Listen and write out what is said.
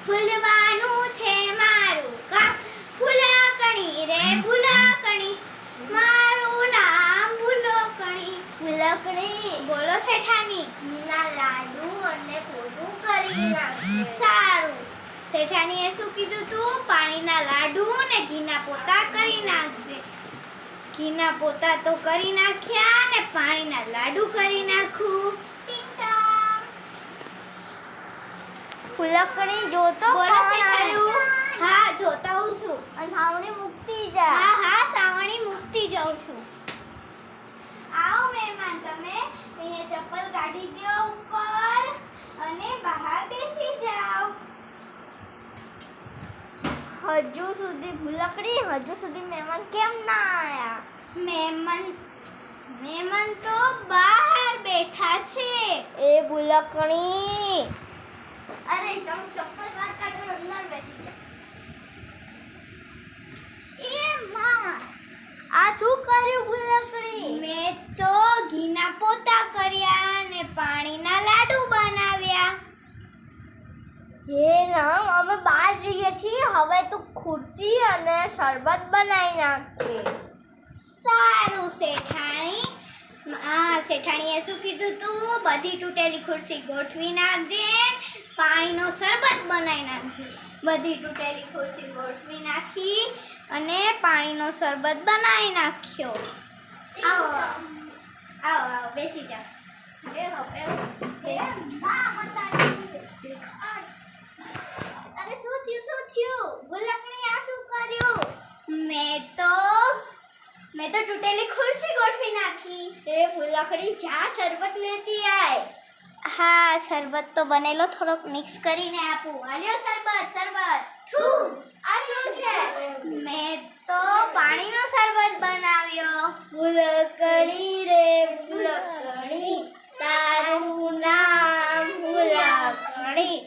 ભૂલવાનું છે મારું કામ. ભૂલકણી રે ભૂલકણી, મારું નામ ભૂલકણી. ભૂલકણી બોલો શેઠાણી. ઘીના લાડુ અને પોતું કરી નાખે. સારું. શેઠાણીએ શું કીધું તું? પાણીના લાડુ ને ઘીના પોતા કરી નાખજે. ઘીના પોતા તો કરી નાખ્યા ને પાણીના લાડુ કરી નાખું. ભૂલકણી જોતો બોલો કોણ શેઠાણી. આવ્યું? હા, જોતા હું છું. અને છાવણી મૂકતી જા. હા હા, સાવણી મૂકતી જાઉં છું. આવો મહેમાન, તમે અહીંયા ચપ્પલ કાઢી દો ઉપર અને બહાર બેસી જાઓ. હજુ સુધી ભૂલકણી મહેમાન કેમ ના આયા? મહેમાન તો બહાર બેઠા છે. એ ભૂલકણી, અરે તમે ચપ્પલ બહાર કાઢો, અંદર બેસી જા. એ માં, આ શું કર્યું ભૂલકણી? મેં તો ઘીના પોતા કર્યા અને પાણીના લાડુ બનાવ્યા. હે રામ, અમે બહાર જઈએ છીએ, હવે તું ખુરશી અને શરબત બનાવી નાખજે. સારું શેઠાણી. શેઠાણીએ શું કીધું તું? બધી તૂટેલી ખુરશી ગોઠવી નાખજે, પાણીનો શરબત બનાવી નાખજે. બધી તૂટેલી ખુરશી ગોઠવી નાખી અને પાણીનો શરબત બનાવી નાખ્યો. આવો આવો, બેસી જાઓ. અરે શું થયું? ભૂલકણી આ શું કર્યું? મેં તો તૂટેલી ખુરશી ગોઠવી નાખી. એ ભૂલકણી, જા શરબત લેતી આય. હા, શરબત તો બનેલો, થોડોક મિક્સ કરીને આપું. આલ્યો શરબત. થૂ, આ શું છે? મેં તો પાણીનો શરબત બનાવ્યો. ભૂલકણી રે ભૂલકણી, તારું નામ ભૂલકણી.